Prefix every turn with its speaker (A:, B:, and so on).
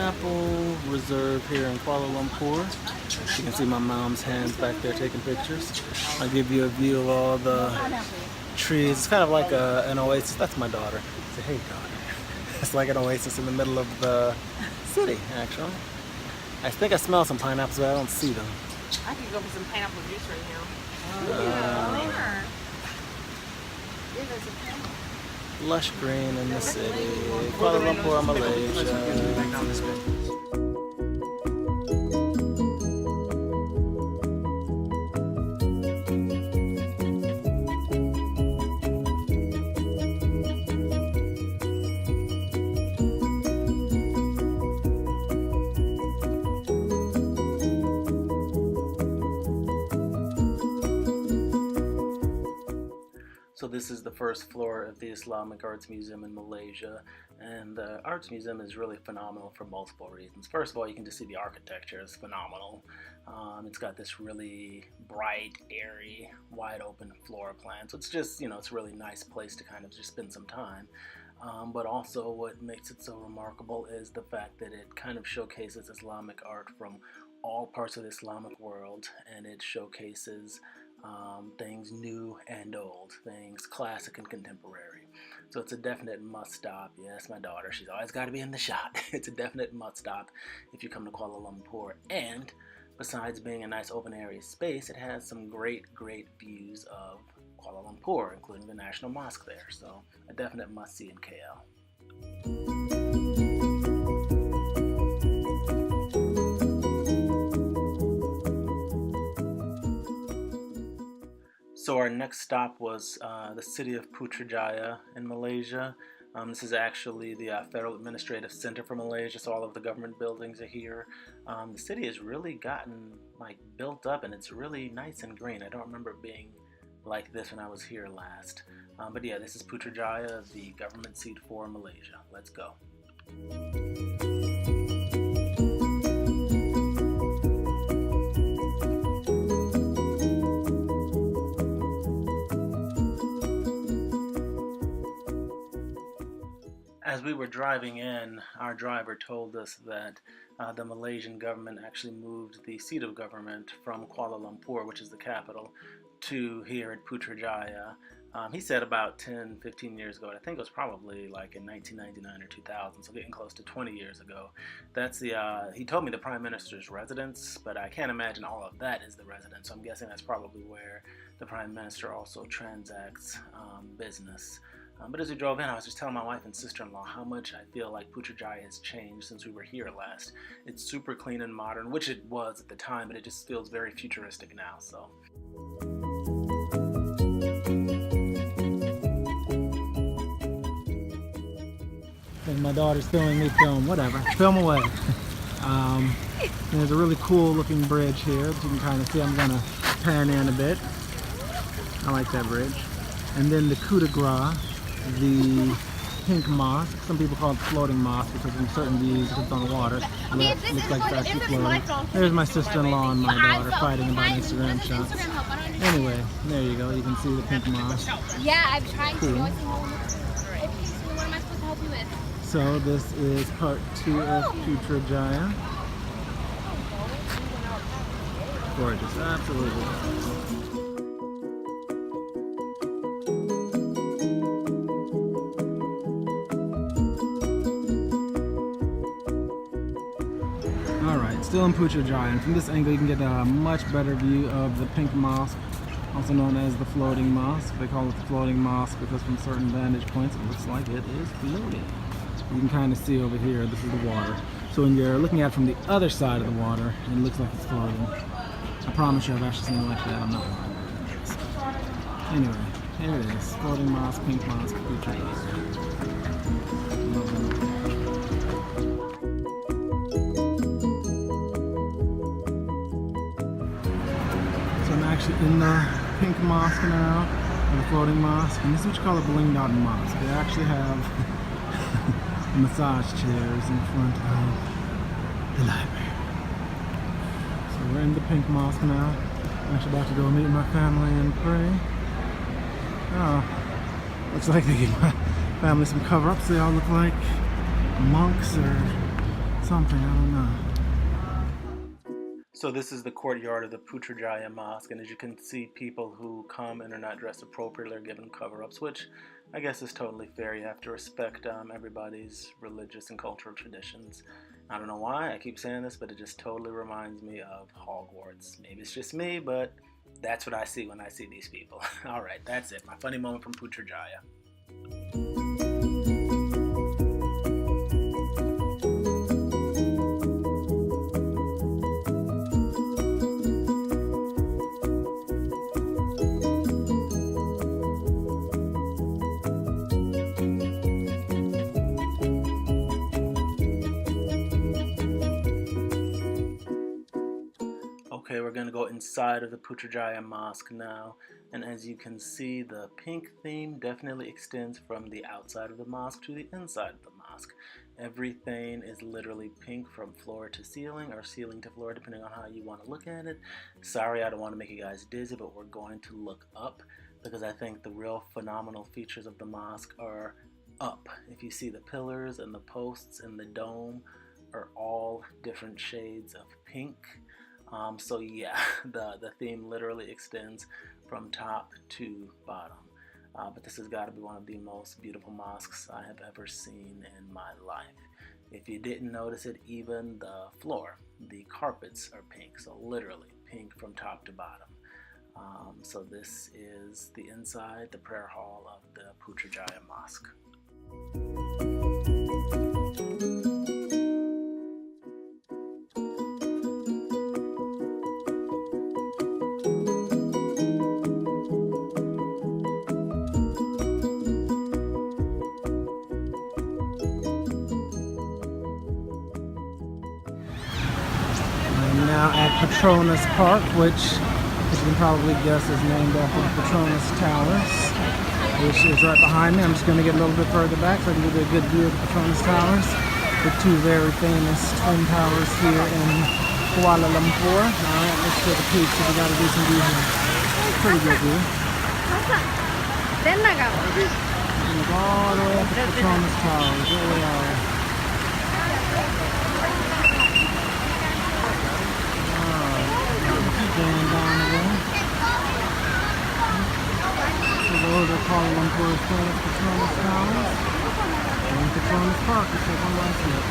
A: pineapple reserve here in Kuala Lumpur. You can see my mom's hands back there taking pictures. I'll give you a view of all the trees. It's kind of like an oasis. That's my daughter. Say, hey, daughter. It's like an oasis in the middle of the city, actually. I think I smell some pineapples, but I don't see them.
B: I could go for some pineapple juice right now.
A: Lush green in the city. Kuala Lumpur, Malaysia. So this is the first floor of the Islamic Arts Museum in Malaysia, and the Arts Museum is really phenomenal for multiple reasons. First of all, you can just see the architecture is phenomenal. It's got this really bright, airy, wide open floor plan, so it's just, you know, it's a really nice place to kind of just spend some time. But also what makes it so remarkable is the fact that it kind of showcases Islamic art from all parts of the Islamic world, and it showcases things new and old, things classic and contemporary. So it's a definite must stop. Yes, my daughter, she's always got to be in the shot. It's a definite must stop if you come to Kuala Lumpur. And besides being a nice open area space, it has some great views of Kuala Lumpur, including the National Mosque there. So a definite must see in KL. So our next stop was the city of Putrajaya in Malaysia. This is actually the Federal Administrative Center for Malaysia, so all of the government buildings are here. The city has really gotten built up, and it's really nice and green. I don't remember it being like this when I was here last. But yeah, this is Putrajaya, the government seat for Malaysia. Let's go. As we were driving in, our driver told us that the Malaysian government actually moved the seat of government from Kuala Lumpur, which is the capital, to here at Putrajaya. He said about 10-15 years ago. I think it was probably like in 1999 or 2000, so getting close to 20 years ago. That's he told me the Prime Minister's residence, but I can't imagine all of that is the residence, so I'm guessing that's probably where the Prime Minister also transacts business. But as we drove in, I was just telling my wife and sister-in-law how much I feel like Putrajaya has changed since we were here last. It's super clean and modern, which it was at the time, but it just feels very futuristic now. So. And my daughter's filming me film, whatever. Film away. There's a really cool looking bridge here that you can kind of see. I'm gonna pan in a bit. I like that bridge. And then the coup de grace, the pink mosque. Some people call it floating mosque because in certain views it's on the water. It looks like that's floating. There's my sister-in-law and my daughter fighting about Instagram shots. Anyway, there you go. You can see the pink mosque.
C: Yeah, I'm trying to.
A: Cool.
C: What am I supposed to help you with?
A: So this is part 2 of Putrajaya. Gorgeous, absolutely gorgeous. Alright, still in Putrajaya, and from this angle you can get a much better view of the pink mosque, also known as the floating mosque. They call it the floating mosque because from certain vantage points it looks like it is floating. You can kind of see over here, this is the water. So when you're looking at it from the other side of the water, it looks like it's floating. I promise you I've actually seen it like that, I'm not lying. Anyway, here it is, floating mosque, pink mosque, Putrajaya. I'm actually in the pink mosque now, or the floating mosque, and this is what you call a blinged out mosque. They actually have massage chairs in front of the library. So we're in the pink mosque now. I'm actually about to go meet my family and pray. Oh, looks like they gave my family some cover-ups. They all look like monks or
D: something, I don't know.
A: So this is the courtyard of the Putrajaya Mosque, and as you can see, people who come and are not dressed appropriately are given cover-ups, which I guess is totally fair. You have to respect everybody's religious and cultural traditions. I don't know why I keep saying this, but it just totally reminds me of Hogwarts. Maybe it's just me, but that's what I see when I see these people. All right, that's it. My funny moment from Putrajaya. Okay, we're going to go inside of the Putrajaya Mosque now, and as you can see, the pink theme definitely extends from the outside of the mosque to the inside of the mosque. Everything is literally pink from floor to ceiling, or ceiling to floor, depending on how you want to look at it. Sorry, I don't want to make you guys dizzy, but we're going to look up, because I think the real phenomenal features of the mosque are up. If you see the pillars and the posts and the dome are all different shades of pink. So yeah, the theme literally extends from top to bottom. But this has got to be one of the most beautiful mosques I have ever seen in my life. If you didn't notice it, even the floor, the carpets are pink, so literally pink from top to bottom. So this is the inside, the prayer hall of the Putrajaya Mosque.
D: Now at Petronas Park, which, as you can probably guess, is named after the Petronas Towers, which is right behind me. I'm just going to get a little bit further back so I can give you a good view of the Petronas Towers, the two very famous twin towers here in Kuala Lumpur. Alright, let's take a peek, so we got a decent view here. Pretty good view. And look all the way up to the Petronas Towers. There we are. Going down again. So those are Kuala Lumpur's famous Petronas Towers. And Petronas Park is taking right here.